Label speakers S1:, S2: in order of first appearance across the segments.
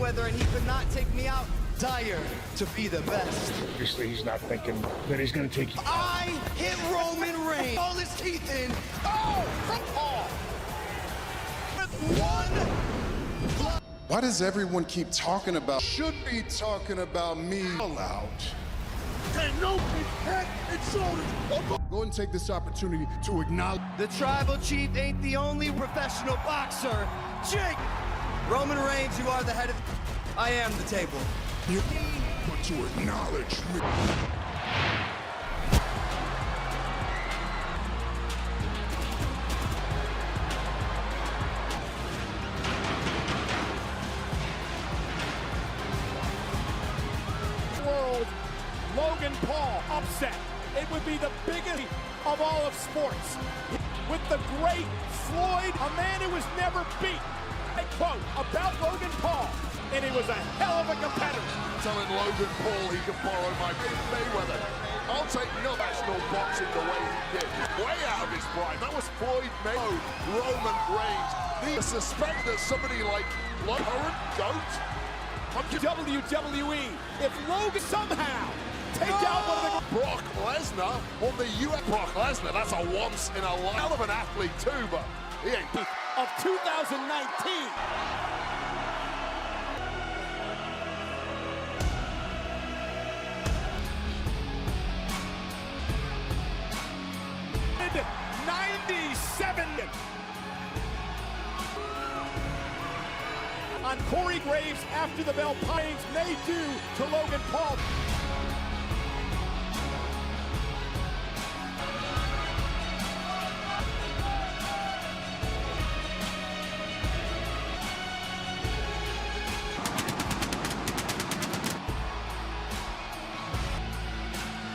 S1: Mayweather, and he could not take me out. Desire to be the best.
S2: Obviously, he's not thinking that he's going to take you.
S1: I hit Roman Reigns. All his teeth in. Oh, from Paul. With one.
S3: Why does everyone keep talking about, should be talking about me aloud?
S2: And no, head and shoulders.
S3: Go ahead and take this opportunity to acknowledge.
S1: The tribal chief ain't the only professional boxer. Jake. Roman Reigns, you are the head of. I am the table.
S3: But to acknowledge me.
S4: World, Logan Paul upset. It would be the biggest of all of sports. With the great Floyd, a man who was never beat. A quote about Logan Paul, and he was a hell of a competitor.
S5: Telling Logan Paul he can borrow my Mayweather. I'll take no national boxing the way he did. Way out of his prime. That was Floyd Mayweather, Roman Reigns. They suspect that somebody like current GOAT.
S4: WWE, if Logan somehow take out one of the...
S5: Brock Lesnar on the US. Brock Lesnar, that's a once in a life. Hell of an athlete too, but he ain't...
S4: of 2019. On Corey Graves after the bell pines may do to Logan Paul.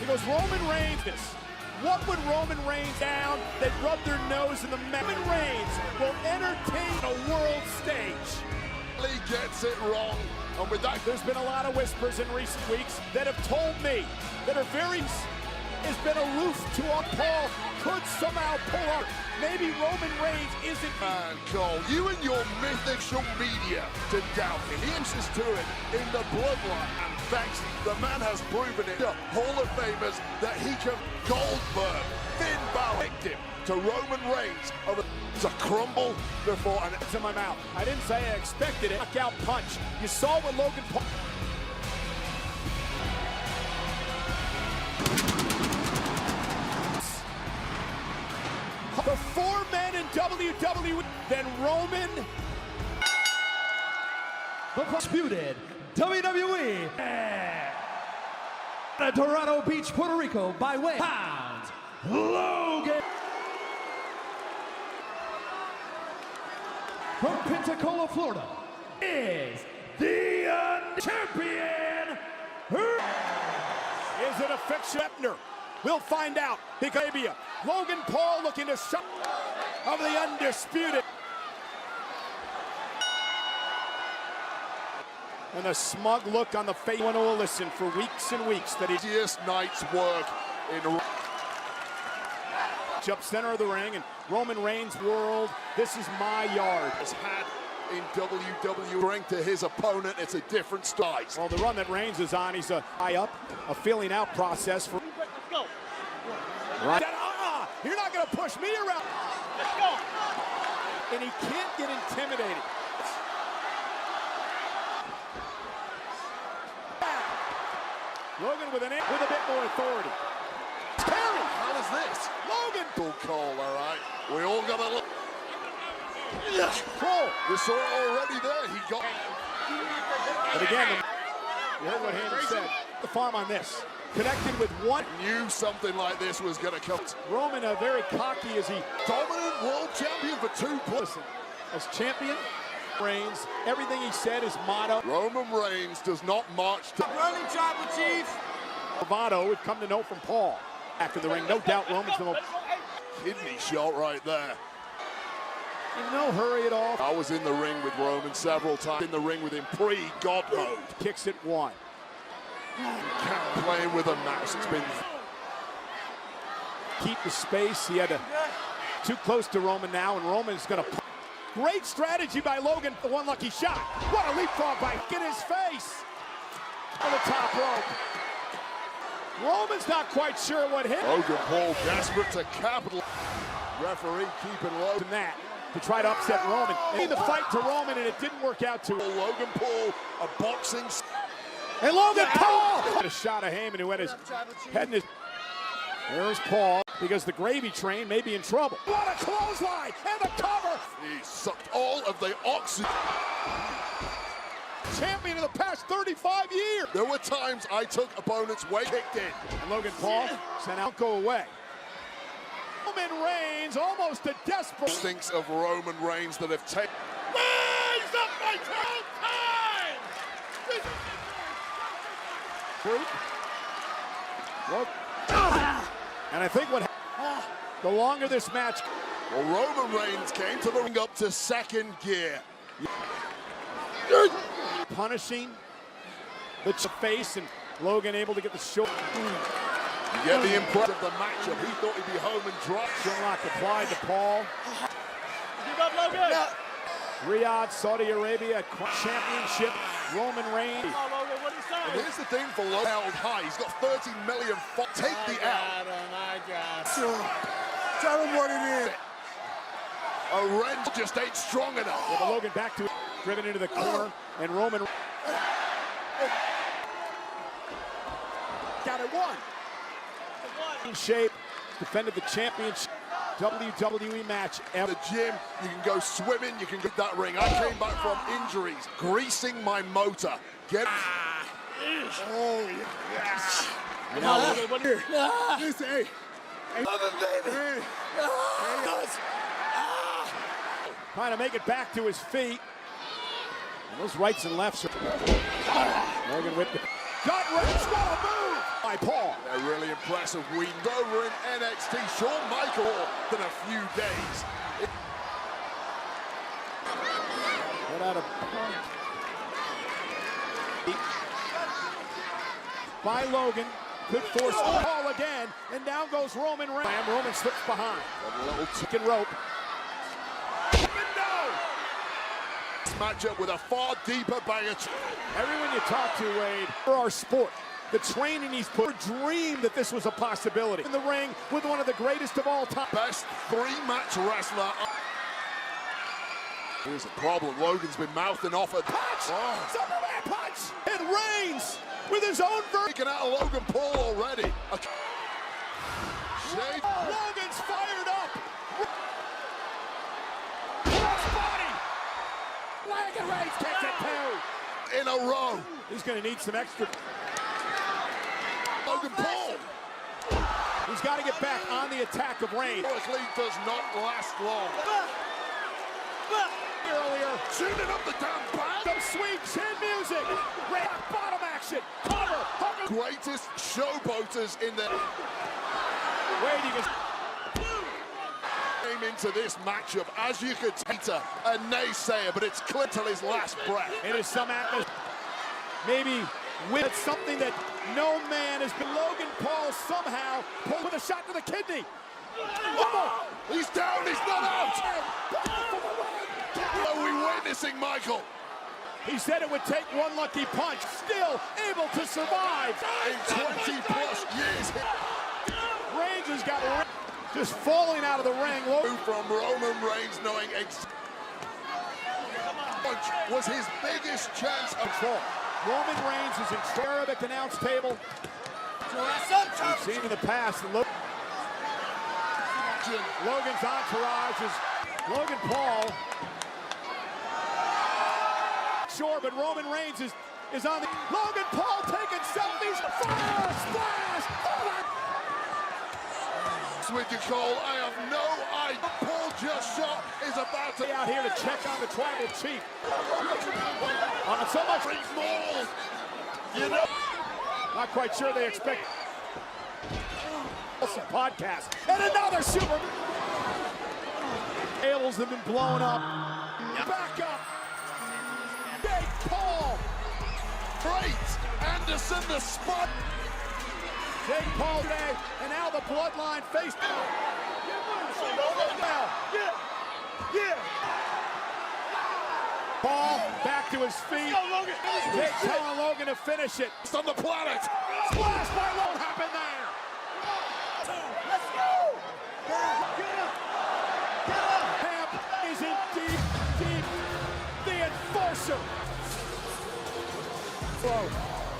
S4: He goes, Roman Reigns. What would Roman Reigns down? They'd rub their nose in the Roman Reigns will entertain a world stage.
S5: He gets it wrong, and with that,
S4: there's been a lot of whispers in recent weeks that have told me that has been aloof to what Paul could somehow pull up. Maybe Roman Reigns isn't.
S5: Man, Cole, you and your mythical media to doubt him. He insists to it in the bloodline, and thanks, the man has proven it. The Hall of Famers that he can. Goldberg, Finn Balor, him to Roman Reigns of a crumble before, and
S4: it's in my mouth. I didn't say I expected it. Knockout punch. You saw what Logan Paul. The four men in WWE, then Roman.
S6: The Undisputed WWE. At Dorado Beach, Puerto Rico, by way of pounds, Logan. From Pensacola, Florida, is the champion.
S4: Is it a fiction? We'll find out. Because Logan Paul looking to shut of the Undisputed. And the smug look on the face. One will listen for weeks and weeks that he's
S5: easiest night's work in
S4: up center of the ring, and Roman Reigns' world. This is my yard.
S5: Has had in WWE strength to his opponent. It's a different style.
S4: Well, the run that Reigns is on, he's a high up, a feeling out process for.
S7: Let's go.
S4: Right. You're not going to push me around.
S7: Let's go.
S4: And he can't get intimidated. Logan with a bit more authority. Terry!
S5: How is this?
S4: Logan!
S5: Good call, all right. We all got to look.
S4: Cole!
S5: You saw it already there. He got.
S4: But again, you heard what Handy said. The farm on this. Connected with one.
S5: Knew something like this was going to come.
S4: Roman, very cocky as he.
S5: Dominant world champion for 2 plus.
S4: As champion, Reigns, everything he said is motto.
S5: Roman Reigns does not march to.
S1: Running tribal chief.
S4: Bravado, we've come to know from Paul. After the ring, no doubt Roman's the most.
S5: Kidney shot right there.
S4: In no hurry at all.
S5: I was in the ring with Roman several times. In the ring with him pre-God mode.
S4: Kicks it one.
S5: Playing with a mouse. It's been.
S4: Keep the space. He had to. Too close to Roman now, and Roman's going to. Great strategy by Logan, the one lucky shot. What a leapfrog by in his face. On the top rope. Roman's not quite sure what hit.
S5: Logan Paul desperate to capital. Referee keeping low.
S4: And that to try to upset Roman. In the fight to Roman, and it didn't work out too well.
S5: Logan Paul, a boxing.
S4: And Logan Paul! Had a shot of Heyman who had his head in his... There's Paul, because the gravy train may be in trouble. What a clothesline! And the cover!
S5: He sucked all of the oxygen.
S4: Champion of the past 35 years!
S5: There were times I took opponents' weight kicked in.
S4: And Logan Paul sent out, go away. Roman Reigns almost a desperate...
S5: Stinks of Roman Reigns that have taken...
S2: Rise up my time!
S4: And I think what the longer this match...
S5: Well, Roman Reigns came to the ring up to second gear.
S4: Punishing the face, and Logan able to get the shoulder.
S5: You get the impression of the matchup. He thought he'd be home and dry.
S4: Shinlock applied to Paul.
S2: Give up, Logan! No.
S4: Riyadh, Saudi Arabia, championship, Roman Reigns.
S2: Oh, Logan, what do you say?
S5: And here's the thing for Logan, held high. He's got 30 million. Take the L.
S2: My God.
S3: Tell him what it is.
S5: A wrench just ain't strong enough.
S4: With Logan back to it, driven into the corner, and Roman got it won. In shape, defended the championship WWE match ever.
S5: The gym, you can go swimming, you can get that ring. I came back from injuries, greasing my motor. Get.
S3: Oh, yes.
S4: You know,
S3: Listen, hey. Hey.
S4: trying to make it back to his feet. And those rights and lefts are... Logan with the... Gut wrench, what a move by Paul.
S5: A really impressive win over in NXT. Shawn Michaels than a few days.
S4: Put out a... by Logan. Could force Paul again. And down goes Roman Reigns. Roman slips behind.
S5: A little
S4: chicken rope.
S5: This matchup with a far deeper banger.
S4: Everyone you talk to, Wade, for our sport, the training he's put, dreamed that this was a possibility. In the ring with one of the greatest of all time.
S5: Best three-match wrestler. Here's a problem. Logan's been mouthing off a
S4: punch. Oh. Superman punch. And Reigns with his own version.
S5: Taking out Logan Paul already.
S4: Logan's fired up. Crossbody. Logan Reigns takes it two.
S5: In a row.
S4: He's going to need some extra.
S5: Logan Paul.
S4: He's got to get back on the attack of Reigns.
S5: Historically does not last long.
S4: Earlier,
S5: shooting up the damn back.
S4: Some sweet chin music. Right bottom action. Cover.
S5: Greatest showboaters in the...
S4: Wade, you can...
S5: came into this matchup, as you could tell, a naysayer, but it's clear till his last breath.
S4: It is some atmosphere. Maybe with something that no man has been. Logan Paul somehow pulled with a shot to the kidney.
S5: Oh, he's down, he's not out. Are we witnessing Michael?
S4: He said it would take one lucky punch, still able to survive.
S5: In 20 plus years.
S4: Reigns has got just falling out of the ring.
S5: From Roman Reigns knowing was his biggest chance of fall.
S4: Roman Reigns is in Arabic announce table. We've seen in the past. Logan's entourage is Logan Paul. Sure, but Roman Reigns is on the... Logan Paul taking selfies. Fire! Splash!
S5: With you, Cole, I have no idea. Paul just shot is about to...
S4: out here to check on the tribal chief. On so much...
S5: More. You know...
S4: Not quite sure they expect... Some podcast. And another super... Tables have been blown up. Back up. Big Paul.
S5: Great. Anderson, the spot.
S4: Jake Paul today, and now the bloodline face. Paul back to his feet. Jake telling Logan to finish it.
S5: It's on the planet.
S4: Splash by Logan. What happened there?
S2: Let's go!
S4: Hamp is in deep. The enforcer. Whoa.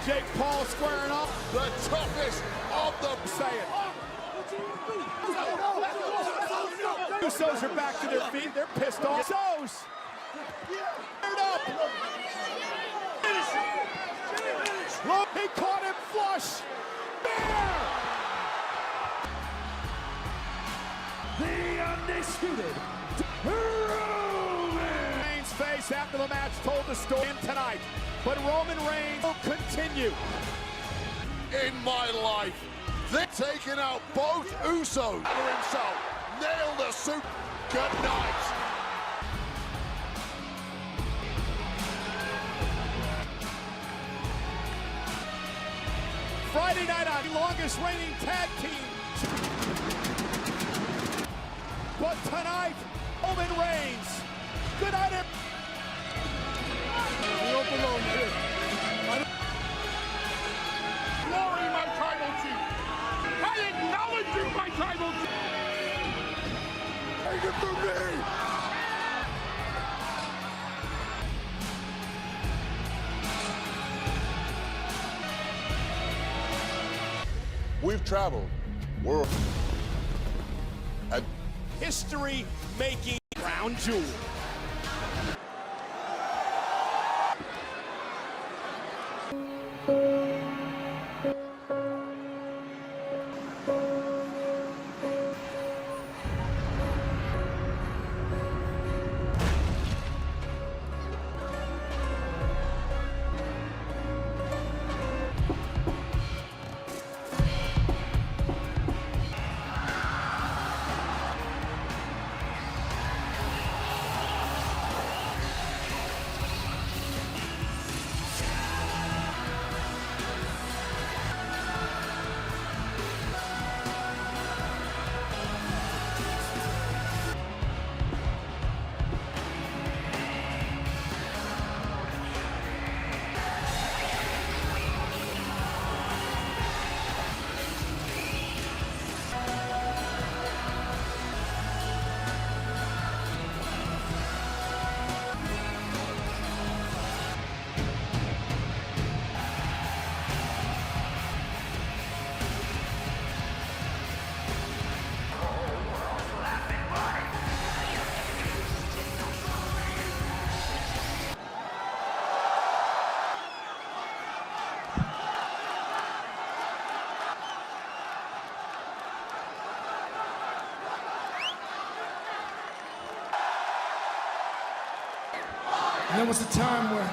S4: Jake Paul squaring up.
S5: The toughest of the
S4: Saying. Usos are back to their feet. They're pissed off. Usos. Fired up. Look, he caught him flush. There.
S6: The Undisputed
S4: Roman Reigns' face after the match told the story tonight, but Roman Reigns will continue.
S5: in my life. They're taking out both Usos. Himself nailed the suit. Good night.
S4: Friday night on the longest reigning tag team. But tonight, Roman Reigns. Good night, everyone.
S5: We don't belong here. Glory, my tribal chief. I acknowledge you, my tribal chief. Take it from me. We've traveled world.
S4: History-making crown jewel.
S2: And there was a time where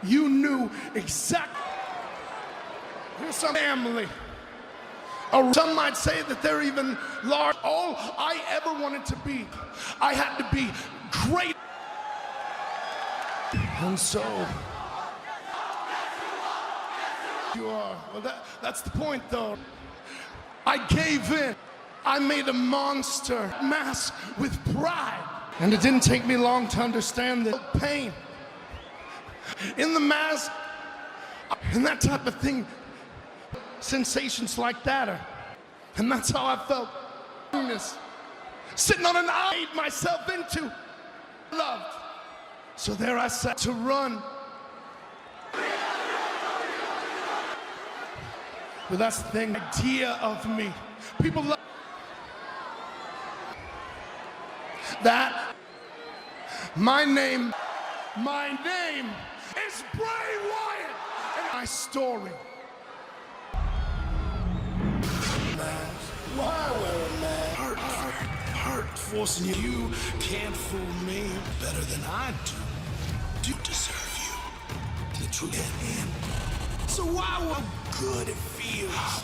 S2: you knew exactly. Here's some family. Or some might say that they're even large. All I ever wanted to be, I had to be great. And so, you are. Well, that's the point, though. I gave in. I made a monster mass with pride. And it didn't take me long to understand the pain in the mask and that type of thing. Sensations like that are, and that's how I felt. Sitting on an island myself into loved. So there I sat to run. But that's the thing, idea of me. People love that. My name is Bray Wyatt, and my story. Why wear a mask? Hurt, forcing you. You can't fool me better than I do. Do deserve you. The truth in. So why how good it feels?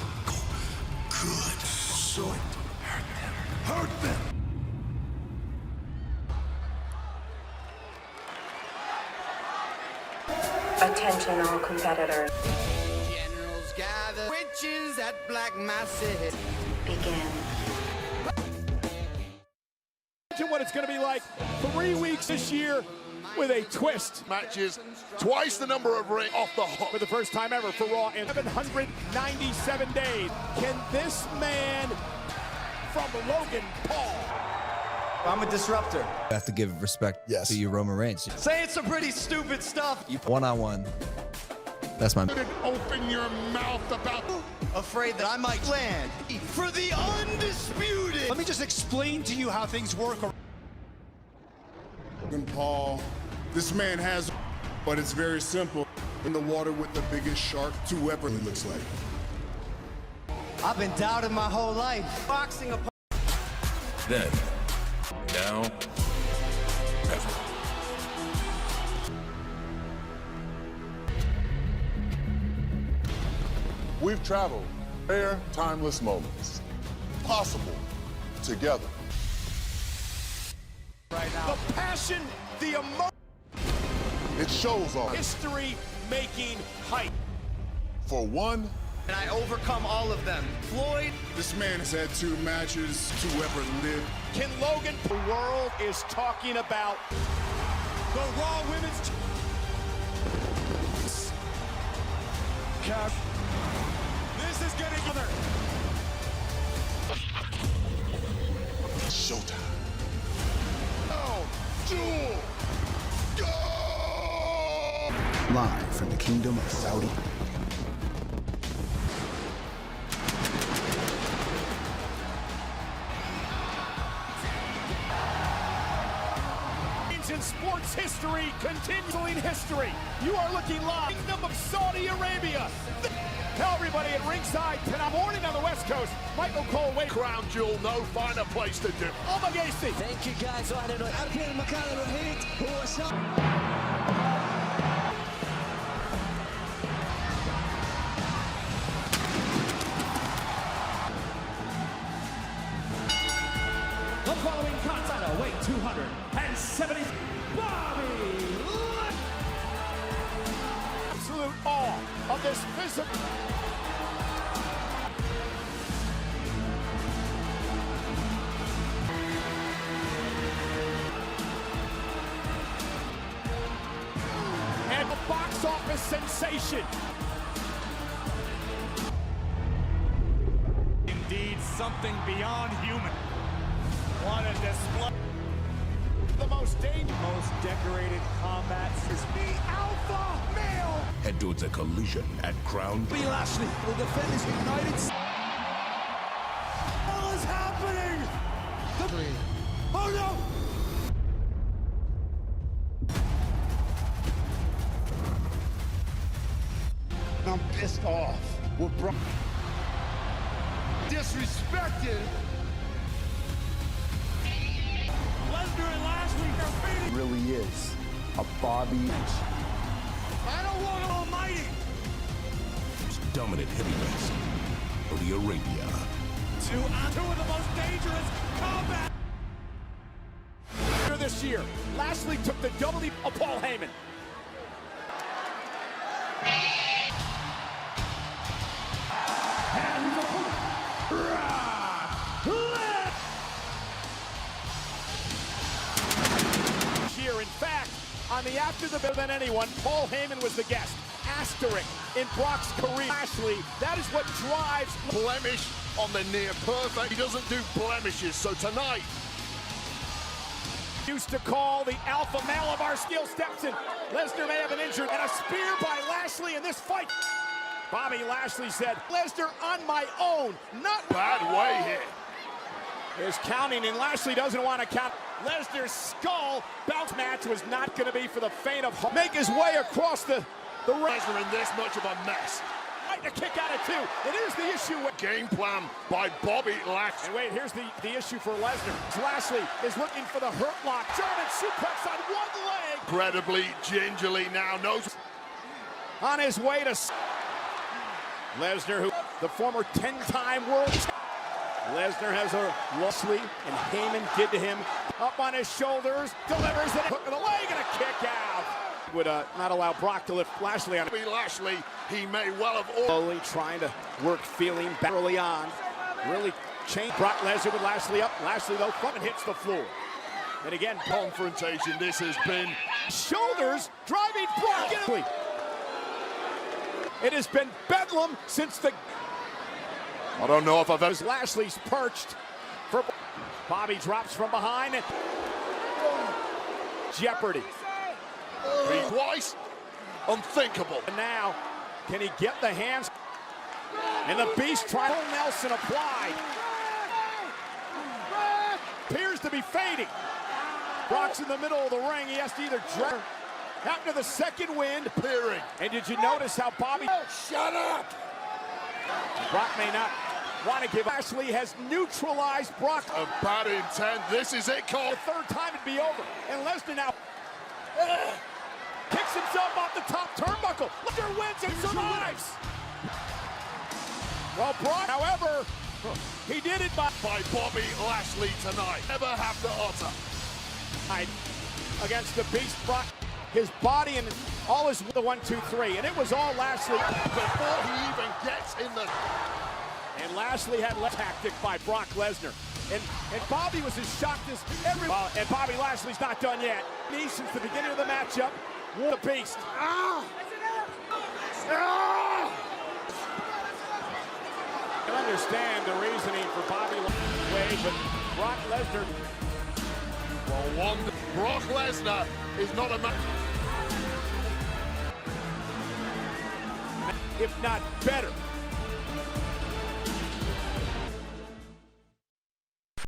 S2: Good. So it hurt them. Hurt them.
S7: Attention all competitors.
S1: Generals gather witches at Black Masses.
S7: Begin.
S4: Imagine what it's going to be like 3 weeks this year with a twist.
S5: Matches, twice the number of rings off the hook.
S4: For the first time ever for Raw in 797 days. Can this man from Logan Paul?
S8: I'm a disruptor.
S9: You have to give respect to your Roman Reigns.
S8: Saying some pretty stupid stuff.
S9: One-on-one. That's my...
S5: Open your mouth about...
S8: Afraid that I might land.
S1: For the Undisputed.
S10: Let me just explain to you how things work.
S3: Logan Paul, this man has, but it's very simple. In the water with the biggest shark to ever looks like.
S8: I've been doubted my whole life. Boxing apart.
S11: Then, now, ever.
S5: We've traveled rare, timeless moments. Possible together.
S4: Right now. The passion, the emotion.
S5: It shows on
S4: History-making height.
S5: For one,
S8: And I overcome all of them. Floyd.
S3: This man has had 2 matches to ever live.
S4: Can Logan? The world is talking about the Raw Women's Cash. This is getting other.
S3: Showtime. Oh, Jewel. Go!
S10: Live from the Kingdom of Saudi.
S4: In sports history, continuing history. You are looking live. Kingdom of Saudi Arabia. Tell everybody at ringside tonight morning on the West Coast. Michael Cole, wait.
S5: Crown Jewel, no finer place to do.
S4: Omagasi.
S8: Thank you guys.
S6: The following contest, weight 270, Bobby Lashley.
S4: Absolute awe of this physical. And a box office sensation. Indeed, something beyond human. What a display. The most dangerous, most decorated combats is the alpha male.
S11: Head towards a collision at Crown.
S6: Bobby Lashley will defend his United States.
S4: What is happening? Oh no!
S2: I'm pissed off with Brock. Disrespected.
S4: Lesnar and Lashley are beating.
S10: Really is a Bobby.
S4: I don't want almighty.
S11: Dominant heavyweights. Saudi Arabia.
S4: Two of the most dangerous combat. This year, Lashley took the W of Paul Heyman. In fact, on the After the Bell than anyone, Paul Heyman was the guest. Asterisk in Brock's career. Lashley, that is what drives.
S5: Blemish on the near perfect. He doesn't do blemishes, so tonight.
S4: Used to call the alpha male of our skill steps in. Lesnar may have an injury and a spear by Lashley in this fight. Bobby Lashley said, Lesnar on my own, not
S5: Bad way here.
S4: is counting, and Lashley doesn't want to count. Lesnar's skull bounce match was not going to be for the faint of heart. Make his way across the ring.
S5: Lesnar in this much of a mess.
S4: Right to kick out at 2. And here's the issue with
S5: Game plan by Bobby Lashley.
S4: And wait, here's the issue for Lesnar. Lashley is looking for the hurt lock. German suplex on one leg.
S5: Incredibly, gingerly now knows.
S4: On his way to Lesnar, who the former 10-time world champion. Lesnar has a Lashley, and Heyman did to him. Up on his shoulders, delivers it, hook of the leg, and a kick out. Would not allow Brock to lift Lashley on.
S5: Bobby Lashley, he may well have
S4: Slowly trying to work, feeling back early on. Really changed. Brock Lesnar with Lashley up. Lashley, though, front and hits the floor. And again,
S5: Confrontation, this has been
S4: shoulders driving Brock. It has been bedlam since the...
S5: I don't know if I've ever...
S4: Lashley's perched. For Bobby drops from behind. And jeopardy.
S5: twice. Unthinkable.
S4: And now, can he get the hands? And the Beast trial Nelson applied. Appears to be fading. Brock's in the middle of the ring. He has to either drag after the second wind.
S5: Peering.
S4: And did you notice how Bobby...
S5: Shut up!
S4: Brock may not want to give. Lashley has neutralized Brock.
S5: A bad intent. This is it, Cole.
S4: The third time it'd be over. And Lesnar now kicks himself off the top turnbuckle. Lesnar wins and survives. Well, Brock, however, he did it by
S5: Bobby Lashley tonight. Never have to utter.
S4: Against the Beast, Brock, his body and all his the 1, 2, 3, and it was all Lashley
S5: before he even gets in the.
S4: And Lashley had left tactic by Brock Lesnar, and Bobby was as shocked as everyone. And Bobby Lashley's not done yet. He, since the beginning of the matchup, the Beast. I can understand the reasoning for Bobby Lashley, but Brock Lesnar.
S5: Well, Brock Lesnar is not a man.
S4: If not better